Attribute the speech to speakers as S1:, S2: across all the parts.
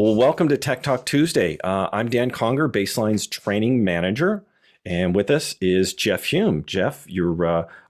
S1: Well, welcome to Tech Talk Tuesday. I'm Dan Conger, Baseline's training manager, and with us is Jeff Hume. Jeff, you're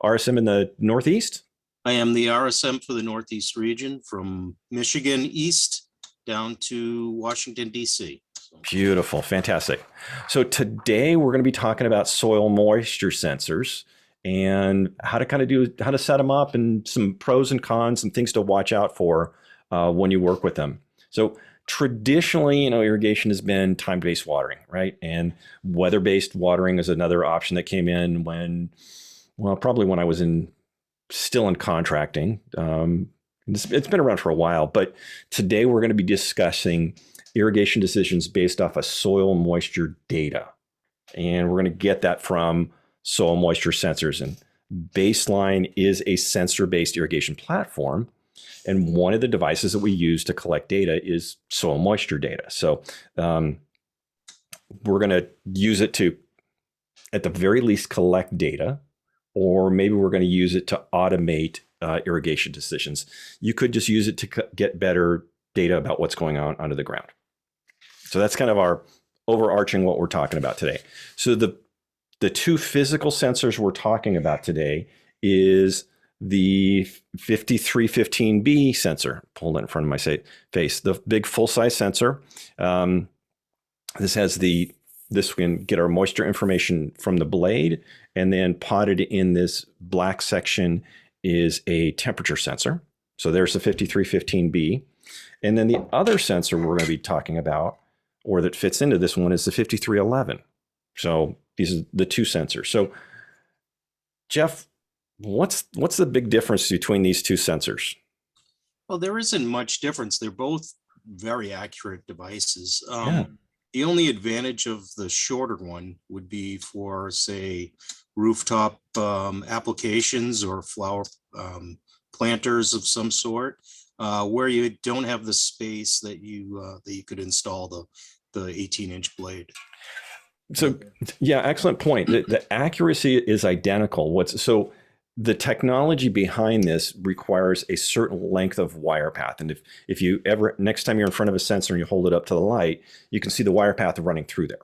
S1: RSM in the Northeast?
S2: I am the RSM for the Northeast region from Michigan East down to Washington, D.C.
S1: Beautiful, fantastic. So today we're going to be talking about soil moisture sensors and how to set them up, and some pros and cons and things to watch out for when you work with them. So traditionally, irrigation has been time-based watering, right? And weather-based watering is another option that came in probably when I was still in contracting. It's been around for a while, but today we're going to be discussing irrigation decisions based off of soil moisture data. And we're going to get that from soil moisture sensors. And Baseline is a sensor-based irrigation platform. And one of the devices that we use to collect data is soil moisture data. So we're going to use it to, at the very least, collect data, or maybe we're going to use it to automate irrigation decisions. You could just use it to get better data about what's going on under the ground. So that's kind of our overarching what we're talking about today. So the two physical sensors we're talking about today is the 5315B sensor, pulled it in front of my face, the big full-size sensor. This can get our moisture information from the blade, and then potted in this black section is a temperature sensor. So there's the 5315B. And then the other sensor we're going to be talking about, or that fits into this one, is the 5311. So these are the two sensors. So Jeff, what's the big difference between these two sensors?
S2: Well, there isn't much difference. They're both very accurate devices.
S1: Yeah.
S2: The only advantage of the shorter one would be for, say, rooftop applications or flower planters of some sort, where you don't have the space that you could install the 18-inch blade.
S1: So yeah, excellent point. The accuracy is identical. So the technology behind this requires a certain length of wire path. And if you ever, next time you're in front of a sensor and you hold it up to the light, you can see the wire path running through there.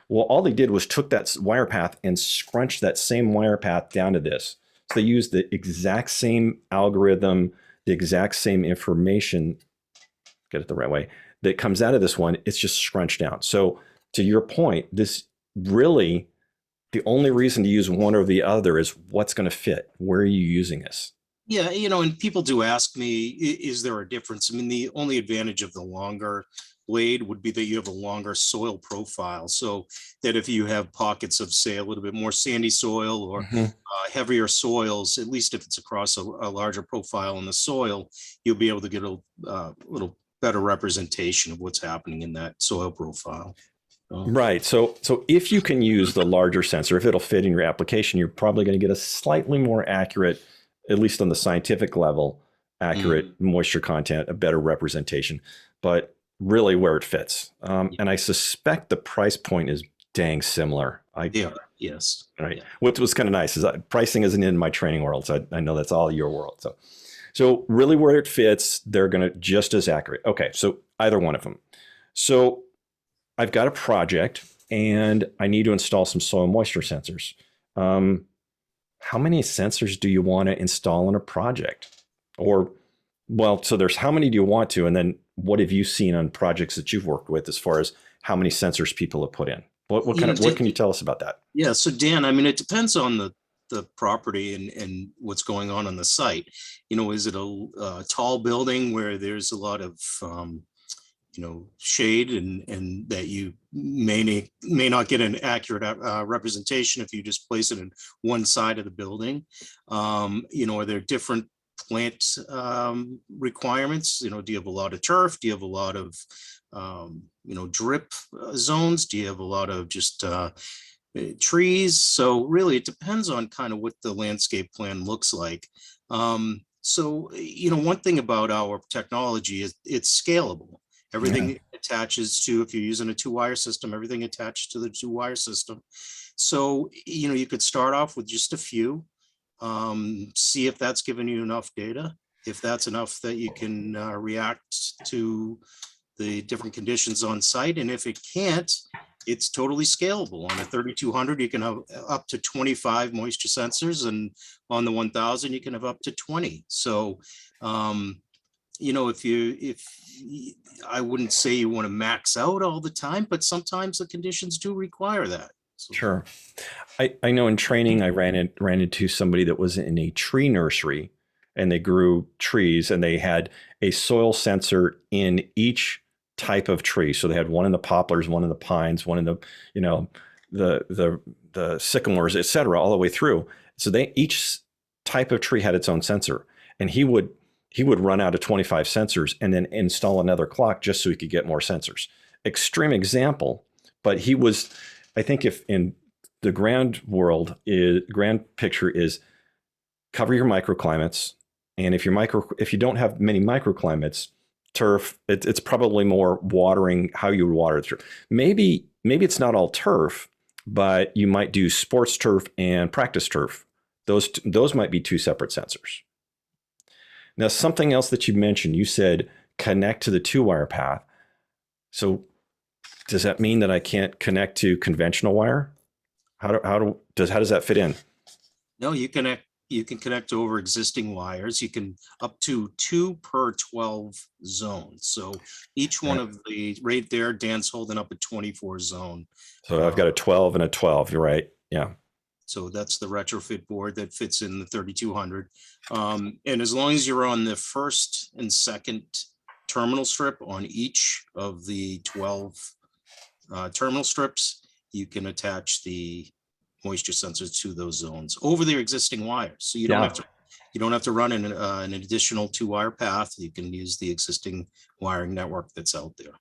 S1: Well, all they did was took that wire path and scrunched that same wire path down to this. So they used the exact same algorithm, the exact same information, get it the right way, that comes out of this one. It's just scrunched down. So to your point, this really, the only reason to use one or the other is what's going to fit. Where are you using this?
S2: Yeah, and people do ask me, is there a difference? I mean, the only advantage of the longer blade would be that you have a longer soil profile. So that if you have pockets of, say, a little bit more sandy soil or heavier soils, at least if it's across a larger profile in the soil, you'll be able to get a little better representation of what's happening in that soil profile.
S1: Right. So if you can use the larger sensor, if it'll fit in your application, you're probably going to get a slightly more accurate, at least on the scientific level, accurate moisture content, a better representation, but really where it fits. And I suspect the price point is dang similar.
S2: Yeah. Yes.
S1: Right.
S2: Yeah.
S1: What was kind of nice is that pricing isn't in my training world. So I know that's all your world. So really where it fits, they're going to just as accurate. Okay. So either one of them. So I've got a project and I need to install some soil moisture sensors. How many sensors do you want to install in a project? So there's how many do you want to, and then what have you seen on projects that you've worked with as far as how many sensors people have put in? What can you tell us about that?
S2: Yeah, so Dan, I mean, it depends on the property and what's going on the site. Is it a tall building where there's a lot of shade and that you may not get an accurate representation if you just place it in one side of the building? Are there different plant requirements? Do you have a lot of turf? Do you have a lot of drip zones? Do you have a lot of just trees? So really it depends on kind of what the landscape plan looks like. So one thing about our technology is it's scalable. Everything attaches to, if you're using a 2-wire system, everything attached to the 2-wire system. So, you could start off with just a few, see if that's giving you enough data, if that's enough that you can react to the different conditions on site. And if it can't, it's totally scalable. On a 3200, you can have up to 25 moisture sensors, and on the 1000, you can have up to 20. So, I wouldn't say you want to max out all the time, but sometimes the conditions do require that. So,
S1: Sure. I know in training I ran into somebody that was in a tree nursery and they grew trees and they had a soil sensor in each type of tree. So they had one in the poplars, one in the pines, one in the, the sycamores, et cetera, all the way through. So they each type of tree had its own sensor. And he would run out of 25 sensors and then install another clock just so he could get more sensors. Extreme example, but he was, I think if in the grand picture is cover your microclimates. And if you don't have many microclimates, turf, it's probably more watering how you would water the turf. Maybe it's not all turf, but you might do sports turf and practice turf. Those might be two separate sensors. Now, something else that you mentioned, you said connect to the 2-wire path. So does that mean that I can't connect to conventional wire? How does that fit in?
S2: no, you can connect over existing wires. You can up to 2 per 12 zones. So each one of the, right there, Dan's holding up a 24 zone.
S1: So I've got a 12 and a 12. You're right. Yeah.
S2: So that's the retrofit board that fits in the 3200. And as long as you're on the first and second terminal strip on each of the 12 terminal strips, you can attach the moisture sensors to those zones over their existing wires. So you don't have to run an additional 2-wire path. You can use the existing wiring network that's out there.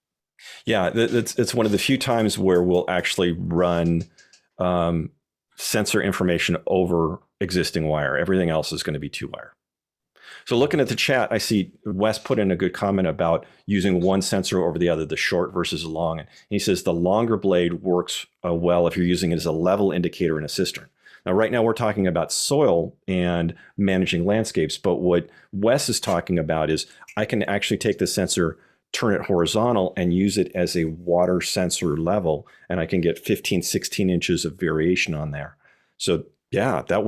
S1: Yeah, it's one of the few times where we'll actually run sensor information over existing wire. Everything else is going to be 2-wire. So looking at the chat, I see Wes put in a good comment about using one sensor over the other, the short versus the long. And he says the longer blade works well if you're using it as a level indicator in a cistern. Now, right now we're talking about soil and managing landscapes, but what Wes is talking about is I can actually take the sensor, turn it horizontal and use it as a water sensor level, and I can get 15, 16 inches of variation on there. So yeah, that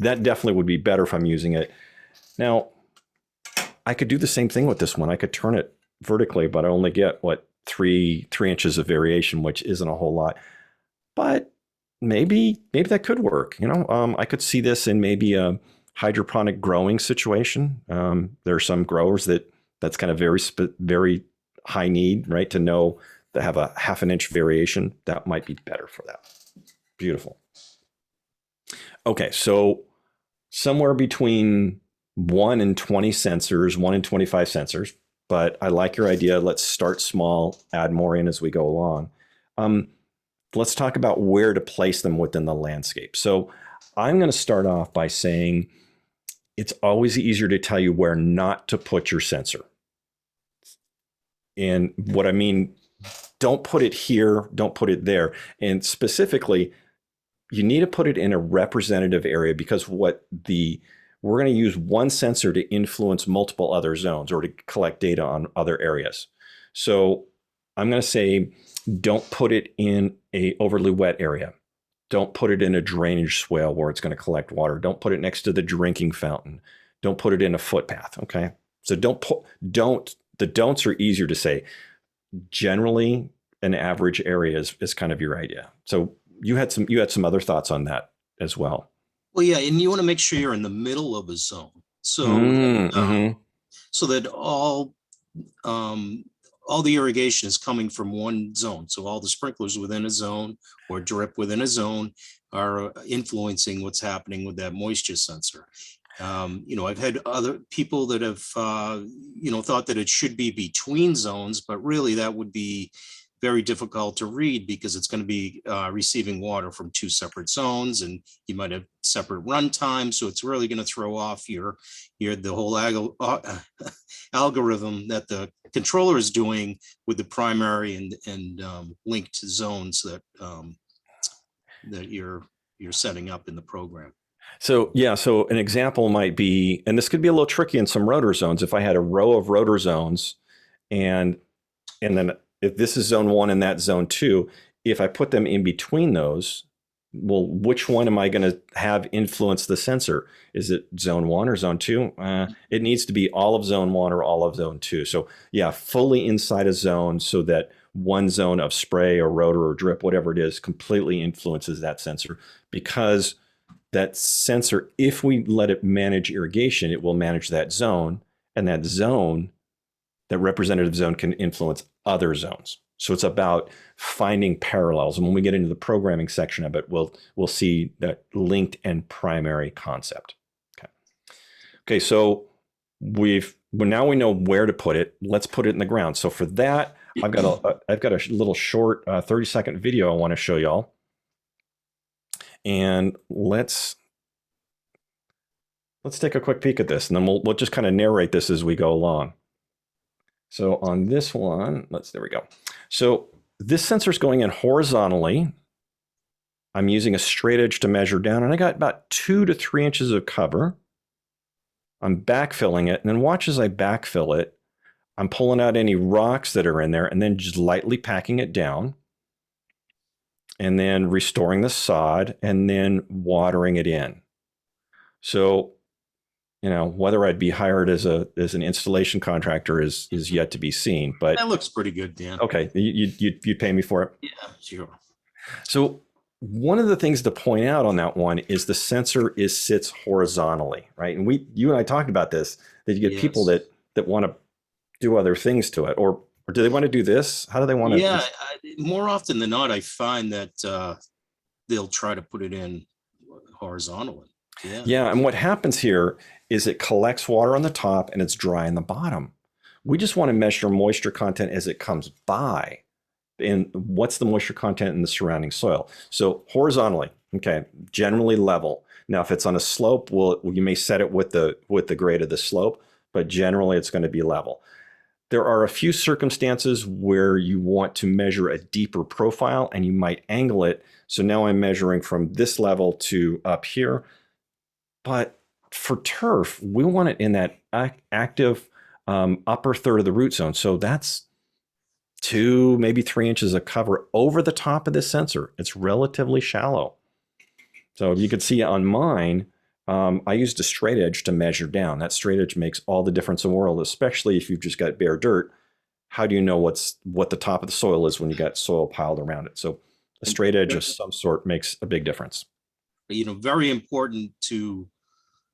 S1: definitely would be better if I'm using it. Now, I could do the same thing with this one. I could turn it vertically, but I only get, three inches of variation, which isn't a whole lot. But maybe that could work. I could see this in maybe a hydroponic growing situation. There are some growers that's kind of very high need, right? To know that have a 1/2 inch variation. That might be better for that. Beautiful. Okay, so somewhere between 1 and 20 sensors, 1 and 25 sensors, but I like your idea. Let's start small, add more in as we go along. Let's talk about where to place them within the landscape. So I'm going to start off by saying it's always easier to tell you where not to put your sensor. And what I mean, don't put it here, don't put it there. And specifically, you need to put it in a representative area because we're going to use one sensor to influence multiple other zones or to collect data on other areas. So I'm going to say, don't put it in a overly wet area. Don't put it in a drainage swale where it's going to collect water. Don't put it next to the drinking fountain. Don't put it in a footpath. Okay. So the don'ts are easier to say. Generally, an average area is kind of your idea. So you had some other thoughts on that as well.
S2: Well, yeah, and you want to make sure you're in the middle of a zone, so so that all the irrigation is coming from one zone. So all the sprinklers within a zone or drip within a zone are influencing what's happening with that moisture sensor. I've had other people that have thought that it should be between zones, but really that would be very difficult to read because it's going to be receiving water from 2 separate zones, and you might have separate run times. So it's really going to throw off the whole algorithm that the controller is doing with the primary and linked zones that you're setting up in the program.
S1: So an example might be, and this could be a little tricky in some rotor zones. If I had a row of rotor zones and And then if this is zone 1 and that's zone 2, if I put them in between those, well, which one am I going to have influence the sensor? Is it zone 1 or zone 2? It needs to be all of zone 1 or all of zone 2. So yeah, fully inside a zone so that one zone of spray or rotor or drip, whatever it is, completely influences that sensor, because that sensor, if we let it manage irrigation, it will manage that zone, and that zone, that representative zone, can influence other zones. So it's about finding parallels. And when we get into the programming section of it, we'll see that linked and primary concept. Okay, so now we know where to put it. Let's put it in the ground. So for that, I've got a little short 30-second video I want to show y'all. And let's take a quick peek at this, and then we'll just kind of narrate this as we go along. So on this one, there we go. So this sensor is going in horizontally. I'm using a straight edge to measure down, and I got about 2 to 3 inches of cover. I'm backfilling it, and then watch as I backfill it. I'm pulling out any rocks that are in there and then just lightly packing it down, and then restoring the sod, and then watering it in. So, whether I'd be hired as an installation contractor is yet to be seen. But
S2: that looks pretty good, Dan.
S1: Okay, you'd pay me for it?
S2: Yeah, sure.
S1: So one of the things to point out on that one is the sensor sits horizontally, right? And you and I talked about this, that you get people that want to do other things to it, or do they want to do this? How do they want to?
S2: Yeah, more often than not, I find that they'll try to put it in horizontally.
S1: Yeah, and what happens here is it collects water on the top and it's dry on the bottom. We just want to measure moisture content as it comes by. And what's the moisture content in the surrounding soil? So horizontally, okay, generally level. Now, if it's on a slope, you may set it with the grade of the slope, but generally it's going to be level. There are a few circumstances where you want to measure a deeper profile and you might angle it. So now I'm measuring from this level to up here. But for turf, we want it in that active upper third of the root zone. So that's 2, maybe 3 inches of cover over the top of this sensor. It's relatively shallow. So you could see on mine, I used a straight edge to measure down. That straight edge makes all the difference in the world, especially if you've just got bare dirt. How do you know what the top of the soil is when you got soil piled around it? So a straight edge of some sort makes a big difference.
S2: Very important to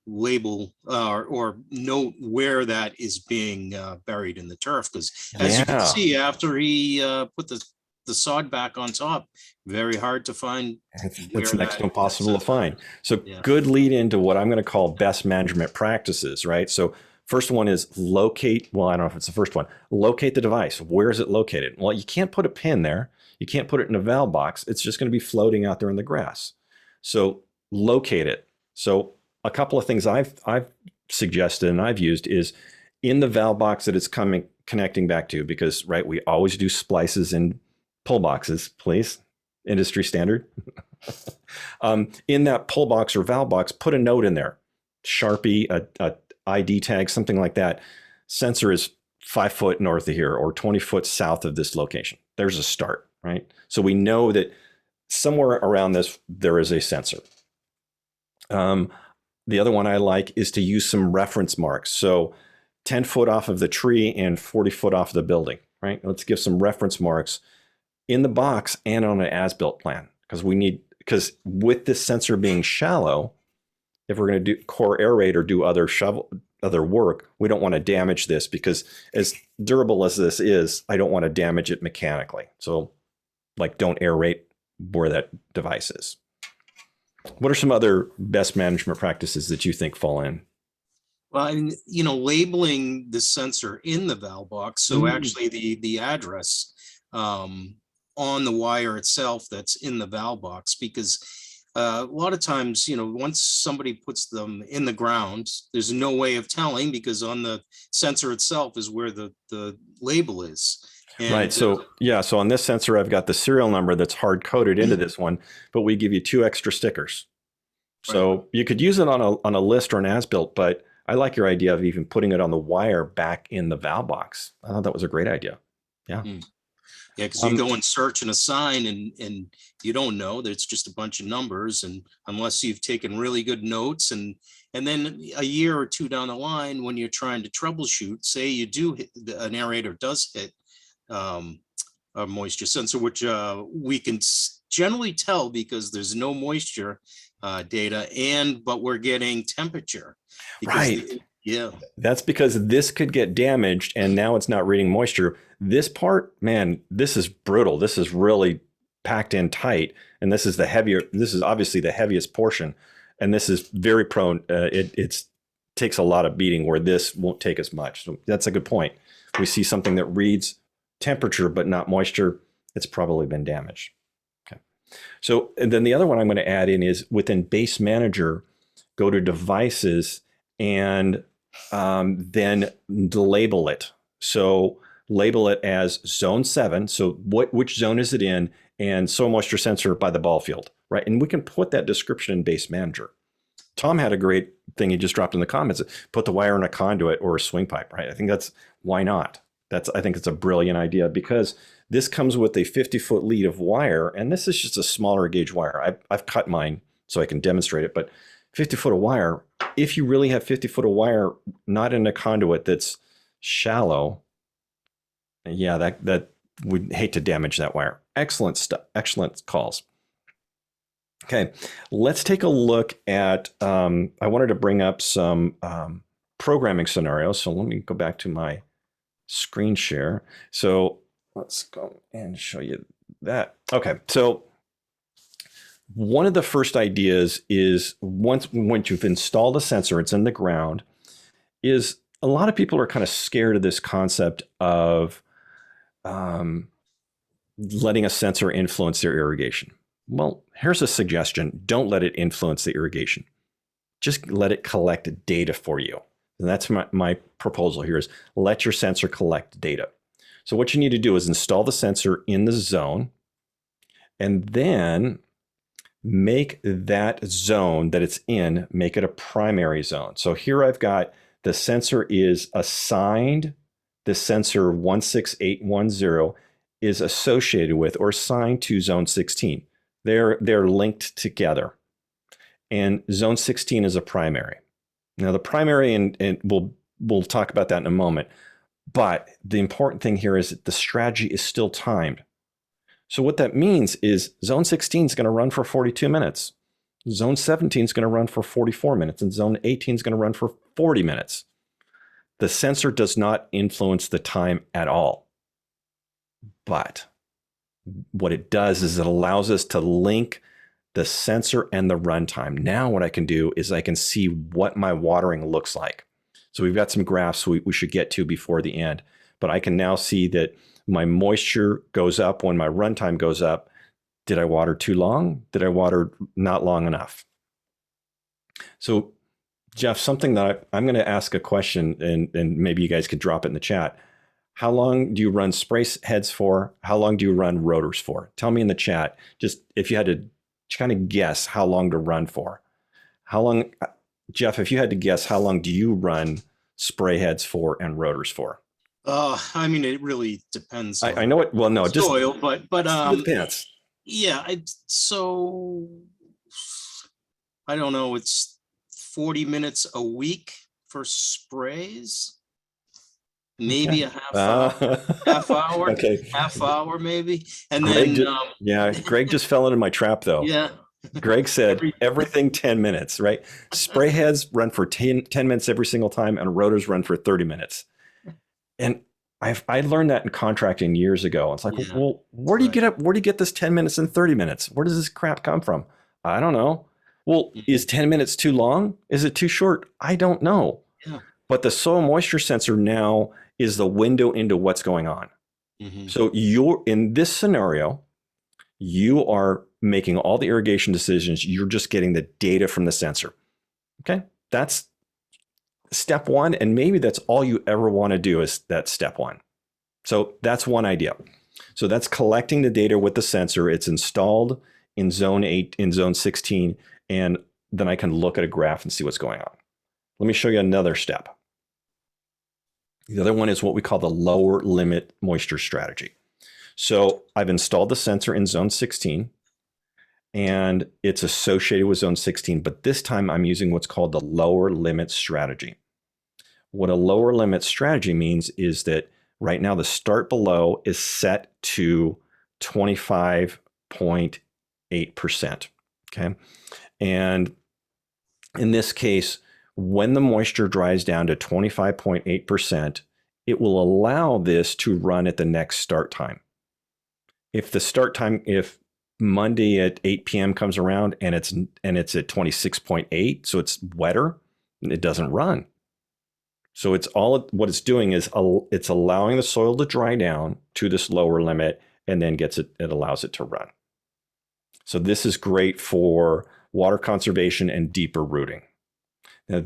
S2: label or note where that is being buried in the turf, because as you can see, after he put the sod back on top, very hard to find.
S1: It's next to impossible to find. So good lead into what I'm going to call best management practices, right? So first one is locate. Well, I don't know if it's the first one. Locate the device. Where is it located? Well, you can't put a pin there. You can't put it in a valve box. It's just going to be floating out there in the grass. So locate it. So a couple of things I've suggested and I've used is in the valve box that it's connecting back to, because right, we always do splices in pull boxes, please, industry standard. In that pull box or valve box, put a note in there, Sharpie, a ID tag, something like that. Sensor is 5 foot north of here or 20 foot south of this location. There's a start, right? So we know that somewhere around this there is a sensor. The other one I like is to use some reference marks. So 10 foot off of the tree and 40 foot off the building, right? Let's give some reference marks in the box and on an as-built plan, because with this sensor being shallow, if we're going to do core aerate or do other work, we don't want to damage this, because as durable as this is, I don't want to damage it mechanically. So don't aerate where that device is. What are some other best management practices that you think fall in?
S2: Well, I mean, labeling the sensor in the valve box. So actually the address on the wire itself that's in the valve box, because a lot of times, once somebody puts them in the ground, there's no way of telling, because on the sensor itself is where the label is. And,
S1: right. So so on this sensor, I've got the serial number that's hard coded into this one, but we give you 2 extra stickers. So you could use it on a list or an as-built, but I like your idea of even putting it on the wire back in the valve box. I thought that was a great idea. Yeah.
S2: Yeah, because you go and search and assign and you don't know. There's just a bunch of numbers, and unless you've taken really good notes, and then a year or two down the line, when you're trying to troubleshoot, say you do hit, an aerator does hit a moisture sensor, which we can generally tell because there's no moisture data, but we're getting temperature because
S1: Right.
S2: yeah.
S1: That's because this could get damaged and now it's not reading moisture. This part, man, this is brutal. This is really packed in tight. And this is this is obviously the heaviest portion. And this is very prone. It takes a lot of beating where this won't take as much. So that's a good point. We see something that reads temperature but not moisture. It's probably been damaged. Okay. So, and then the other one I'm going to add in is within Base Manager, go to Devices and then label it. So label it as zone 7. So which zone is it in? And soil moisture sensor by the ball field, right? And we can put that description in Base Manager. Tom had a great thing he just dropped in the comments. Put the wire in a conduit or a swing pipe, right? I think why not? I think it's a brilliant idea because this comes with a 50-foot lead of wire, and this is just a smaller gauge wire. I've cut mine so I can demonstrate it, but 50-foot of wire, if you really have 50-foot of wire, not in a conduit that's shallow, yeah, that would hate to damage that wire. Excellent stuff. Excellent calls. Okay, let's take a look at, I wanted to bring up some programming scenarios. So let me go back to my screen share. So let's go and show you that. Okay, so one of the first ideas is once you've installed a sensor, it's in the ground, is a lot of people are kind of scared of this concept of letting a sensor influence their irrigation. Well, here's a suggestion. Don't let it influence the irrigation. Just let it collect data for you. And that's my proposal here is let your sensor collect data. So what you need to do is install the sensor in the zone and then make that zone that it's in, make it a primary zone. So here I've got the sensor is assigned, the sensor 16810 is associated with or assigned to zone 16. They're linked together. And zone 16 is a primary. Now the primary, and we'll talk about that in a moment, but the important thing here is that the strategy is still timed. So what that means is zone 16 is going to run for 42 minutes. Zone 17 is going to run for 44 minutes, and zone 18 is going to run for 40 minutes. The sensor does not influence the time at all. But what it does is it allows us to link the sensor and the runtime. Now what I can do is I can see what my watering looks like. So we've got some graphs we should get to before the end, but I can now see that my moisture goes up when my runtime goes up. Did I water too long? Did I water not long enough? So Jeff, something that I'm going to ask a question and maybe you guys could drop it in the chat. How long do you run spray heads for? How long do you run rotors for? Tell me in the chat, just if you had to kind of guess how long to run for. How long, Jeff, if you had to guess, how long do you run spray heads for and rotors for?
S2: I mean, it really depends.
S1: I know it. Well, no, just
S2: soil, but
S1: it depends.
S2: yeah. So I don't know. It's 40 minutes a week for sprays. Maybe
S1: okay.
S2: a half hour,
S1: okay.
S2: half hour maybe. And
S1: Greg
S2: then,
S1: yeah, Greg just fell into my trap though.
S2: yeah.
S1: Greg said everything 10 minutes, right? Spray heads run for 10 minutes every single time and rotors run for 30 minutes. And I learned that in contracting years ago. It's like,
S2: Yeah,
S1: well, where do you get this 10 minutes and 30 minutes? Where does this crap come from? I don't know. Well, is 10 minutes too long? Is it too short? I don't know.
S2: Yeah.
S1: But the soil moisture sensor now is the window into what's going on. So you're in this scenario, you are making all the irrigation decisions. You're just getting the data from the sensor. Okay. That's step one. And maybe that's all you ever want to do is that step one. So that's one idea. So that's collecting the data with the sensor. It's installed in zone 8, in zone 16, and then I can look at a graph and see what's going on. Let me show you another step. The other one is what we call the lower limit moisture strategy. So I've installed the sensor in zone 16 and it's associated with zone 16, but this time I'm using what's called the lower limit strategy. What a lower limit strategy means is that right now the start below is set to 25.8%. Okay. And in this case, when the moisture dries down to 25.8%, it will allow this to run at the next start time. If Monday at 8 p.m. comes around and it's at 26.8, so it's wetter, it doesn't run. So what it's doing is it's allowing the soil to dry down to this lower limit and then it allows it to run. So this is great for water conservation and deeper rooting. Now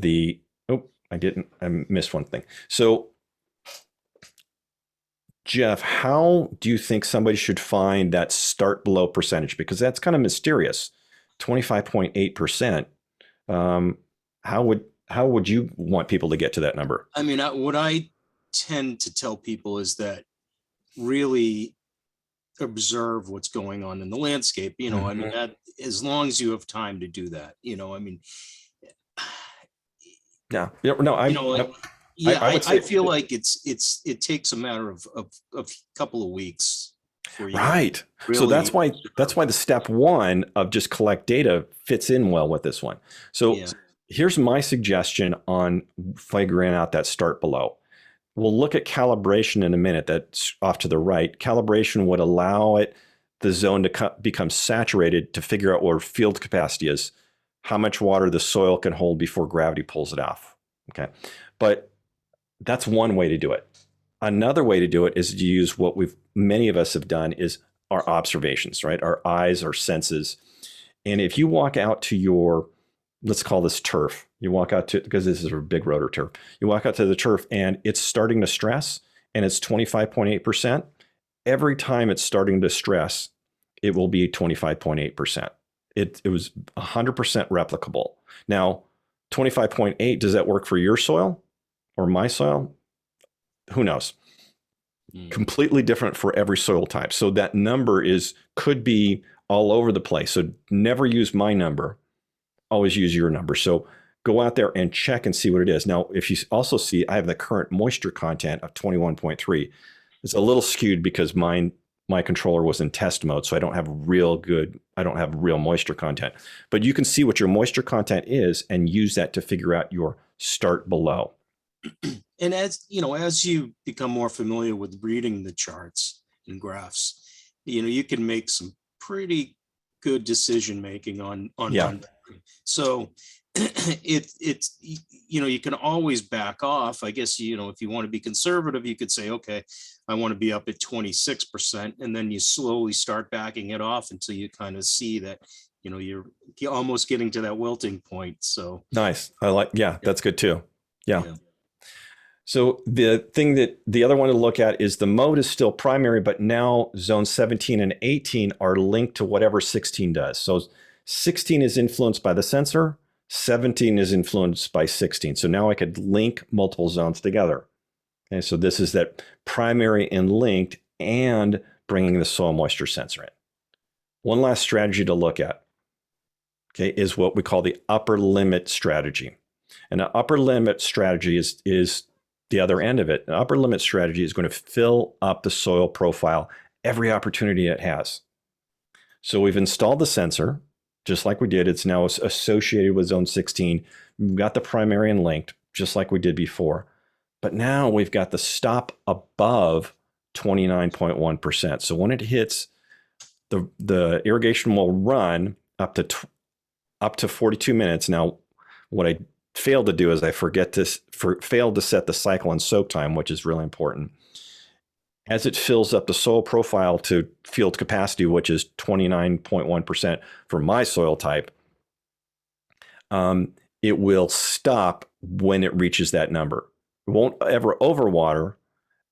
S1: I missed one thing. So Jeff, how do you think somebody should find that start below percentage? Because that's kind of mysterious. 25.8%. How would you want people to get to that number?
S2: I mean, what I tend to tell people is that really observe what's going on in the landscape. I mean, as long as you have time to do that, I mean,
S1: yeah, no,
S2: I feel like it takes a matter of a couple of weeks for you.
S1: Right.
S2: Really,
S1: so that's why the step one of just collect data fits in well with this one. So here's my suggestion on figuring out that start below. We'll look at calibration in a minute. That's off to the right. Calibration would allow the zone to become saturated to figure out where field capacity is, how much water the soil can hold before gravity pulls it off. Okay. But that's one way to do it. Another way to do it is to use what many of us have done is our observations, right? Our eyes, our senses. And if you walk out to let's call this turf. You walk out because this is a big rotor turf. You walk out to the turf and it's starting to stress and it's 25.8%. Every time it's starting to stress, it will be 25.8%. It was 100% replicable. Now, 25.8, does that work for your soil or my soil? Who knows? Completely different for every soil type. So that number could be all over the place. So never use my number. Always use your number. So go out there and check and see what it is. Now, if you also see, I have the current moisture content of 21.3. It's a little skewed because my controller was in test mode, so I don't have real moisture content. But you can see what your moisture content is and use that to figure out your start below.
S2: And as you become more familiar with reading the charts and graphs, you can make some pretty good decision making on so it's you can always back off. I guess if you want to be conservative, you could say, okay, I want to be up at 26%, and then you slowly start backing it off until you kind of see that you're almost getting to that wilting point. So
S1: nice. That's good too. Yeah. So the other one to look at is the mode is still primary, but now zone 17 and 18 are linked to whatever 16 does. So 16 is influenced by the sensor, 17 is influenced by 16. So now I could link multiple zones together. Okay, so this is that primary and linked and bringing the soil moisture sensor in. One last strategy to look at, okay, is what we call the upper limit strategy. And the upper limit strategy is the other end of it. An upper limit strategy is going to fill up the soil profile every opportunity it has. So we've installed the sensor, just like we did. It's now associated with zone 16. We've got the primary and linked, just like we did before. But now we've got the stop above 29.1%. So when it hits, the irrigation will run up to 42 minutes. Now, what I failed to do is failed to set the cycle and soak time, which is really important. As it fills up the soil profile to field capacity, which is 29.1% for my soil type, it will stop when it reaches that number. It won't ever overwater,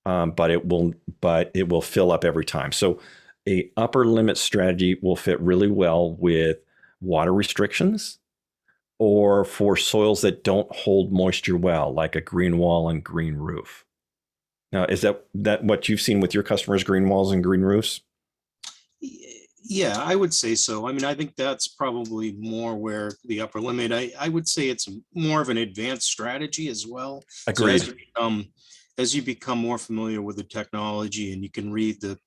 S1: but it will fill up every time. So a upper limit strategy will fit really well with water restrictions or for soils that don't hold moisture well, like a green wall and green roof. Now, is that what you've seen with your customers, green walls and green roofs?
S2: Yeah, I would say so. I mean, I think that's probably more where the upper limit, I would say it's more of an advanced strategy as well. So
S1: Agreed.
S2: as you become more familiar with the technology and you can read the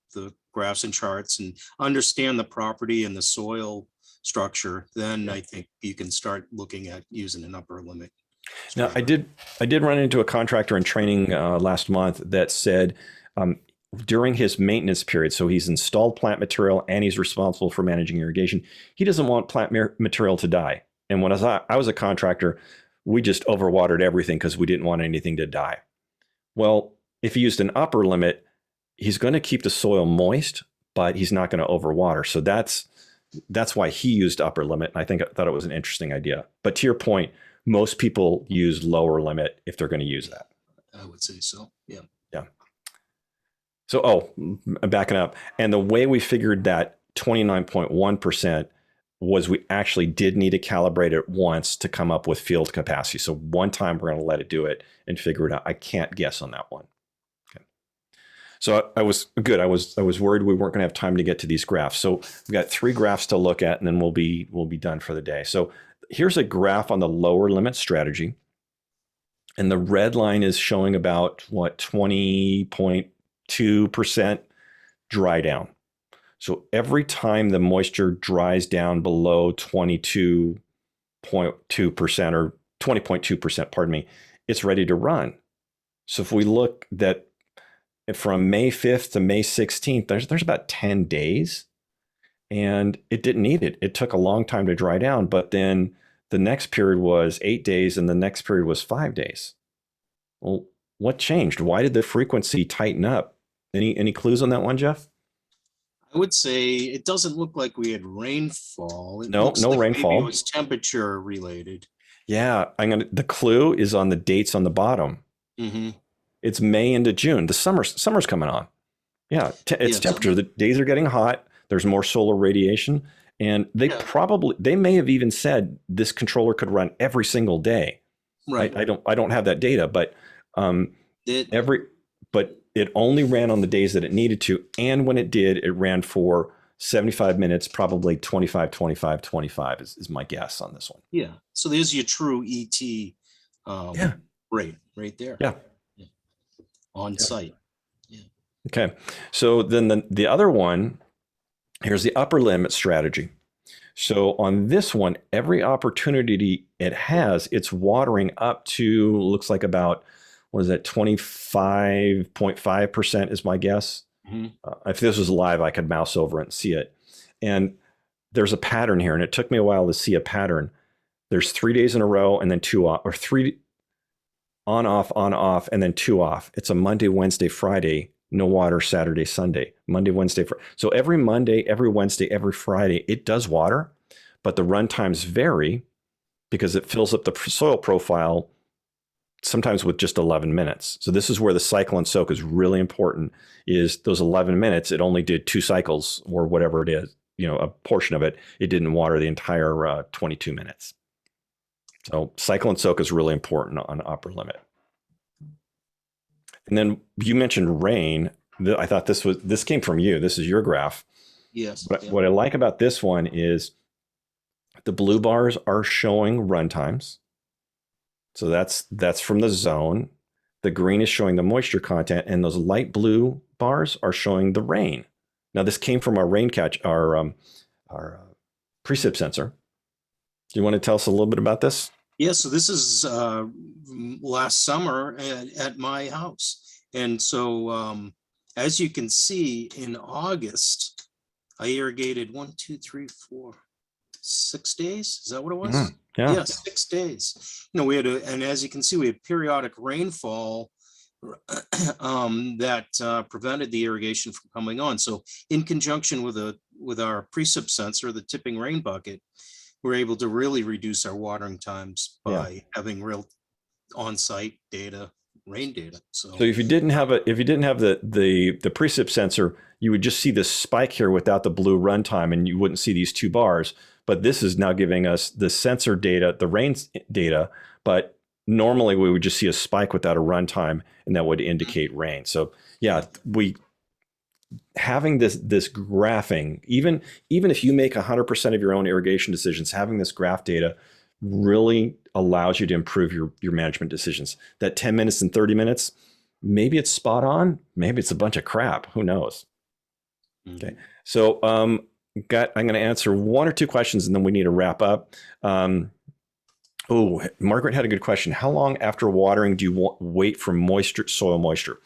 S2: graphs and charts and understand the property and the soil structure, then I think you can start looking at using an upper limit
S1: Now, I
S2: strategy.
S1: did I did run into a contractor in training last month that said um, during his maintenance period, so he's installed plant material and he's responsible for managing irrigation. He doesn't want plant material to die. And when I was a contractor, we just overwatered everything because we didn't want anything to die. Well, if he used an upper limit, he's going to keep the soil moist, but he's not going to overwater. So that's why he used upper limit. And I thought it was an interesting idea. But to your point, most people use lower limit if they're going to use that.
S2: I would say so. Yeah.
S1: Yeah. So, backing up. And the way we figured that 29.1% was we actually did need to calibrate it once to come up with field capacity. So one time we're going to let it do it and figure it out. I can't guess on that one. Okay. So I was good. I was worried we weren't going to have time to get to these graphs. So we've got 3 graphs to look at, and then we'll be done for the day. So here's a graph on the lower limit strategy. And the red line is showing about 20.2% dry down. So every time the moisture dries down below 22.2% or 20.2%, pardon me, it's ready to run. So if we look that from May 5th to May 16th, there's about 10 days, and it didn't need it. It took a long time to dry down, but then the next period was 8 days and the next period was 5 days. Well, what changed? Why did the frequency tighten up? Any clues on that one, Jeff?
S2: I would say it doesn't look like we had rainfall. It
S1: No,
S2: looks
S1: no
S2: like maybe it
S1: rainfall.
S2: was temperature related.
S1: Yeah, the clue is on the dates on the bottom.
S2: Hmm.
S1: It's May into June. The summer's coming on. Yeah, it's
S2: Yeah, so
S1: temperature. The days are getting hot. There's more solar radiation, and
S2: yeah,
S1: they may have even said this controller could run every single day.
S2: right.
S1: I don't have that data, but um,
S2: It,
S1: every but it only ran on the days that it needed to, and when it did, it ran for 75 minutes, probably 25, 25, 25 is my guess on this one.
S2: yeah. So there's your true ET
S1: Yeah,
S2: rate right there.
S1: yeah.
S2: Yeah. On
S1: Yeah.
S2: site. Yeah.
S1: Okay, so then the other one, here's the upper limit strategy. So on this one, every opportunity it has, it's watering up to, looks like about, what is that, 25.5% is my guess.
S2: Mhm.
S1: If this was live, I could mouse over it and see it. And there's a pattern here, and it took me a while to see a pattern. There's 3 days in a row and then 2 off, or 3 on, off, and then 2 off. It's a Monday, Wednesday, Friday, no water, Saturday, Sunday, Monday, Wednesday. So every Monday, every Wednesday, every Friday, it does water, but the run times vary because it fills up the soil profile sometimes with just 11 minutes. So this is where the cycle and soak is really important, is those 11 minutes, it only did 2 cycles or whatever it is, a portion of it. It didn't water the entire 22 minutes. So cycle and soak is really important on upper limit. And then you mentioned rain. I thought this came from you. This is your graph.
S2: Yes.
S1: What I like about this one is the blue bars are showing run times. So that's from the zone. The green is showing the moisture content, and those light blue bars are showing the rain. Now this came from our rain catch, our precip sensor. Do you want to tell us a little bit about this?
S2: Yeah, so this is last summer at my house. And so as you can see, in August, I irrigated 1, 2, 3, 4, 6 days. Is that what it was?
S1: Mm, yeah.
S2: Yeah, 6 days. We had and as you can see, we had periodic rainfall that prevented the irrigation from coming on. So in conjunction with our precip sensor, the tipping rain bucket, we're able to really reduce our watering times by having real on-site data, rain data. So
S1: if you didn't have the precip sensor, you would just see this spike here without the blue runtime, and you wouldn't see these 2 bars. But this is now giving us the sensor data, the rain data, but normally we would just see a spike without a runtime, and that would indicate rain. So yeah, we having this graphing, even if you make 100% of your own irrigation decisions, having this graph data really allows you to improve your management decisions. That 10 minutes and 30 minutes, maybe it's spot on, maybe it's a bunch of crap. Who knows? Okay, so I'm going to answer one or two questions, and then we need to wrap up. Oh, Margaret had a good question. How long after watering do you wait for soil moisture?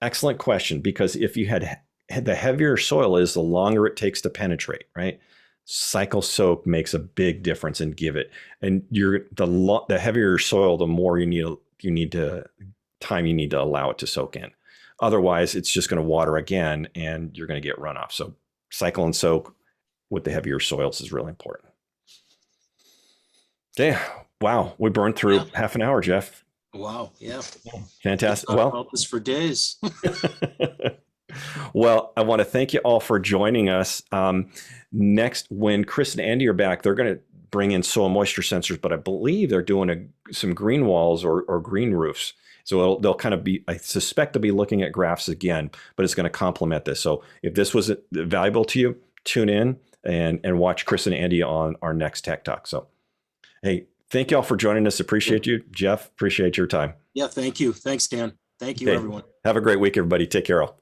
S1: Excellent question, because if you had the heavier soil is, the longer it takes to penetrate, right? Cycle soak makes a big difference in give it. And the heavier soil, the more you need to allow it to soak in. Otherwise, it's just going to water again and you're going to get runoff. So cycle and soak with the heavier soils is really important. Okay. Wow. We burned through half an hour, Jeff.
S2: Wow. Yeah.
S1: Fantastic.
S2: Well, about this for days.
S1: Well, I want to thank you all for joining us. Next, when Chris and Andy are back, they're going to bring in soil moisture sensors, but I believe they're doing some green walls or green roofs. So they'll kind of be, I suspect they'll be looking at graphs again, but it's going to complement this. So if this was valuable to you, tune in and watch Chris and Andy on our next Tech Talk. So, hey, thank you all for joining us. Appreciate you. Jeff, appreciate your time.
S2: Yeah, thank you. Thanks, Dan. Thank you, everyone.
S1: Have a great week, everybody. Take care all.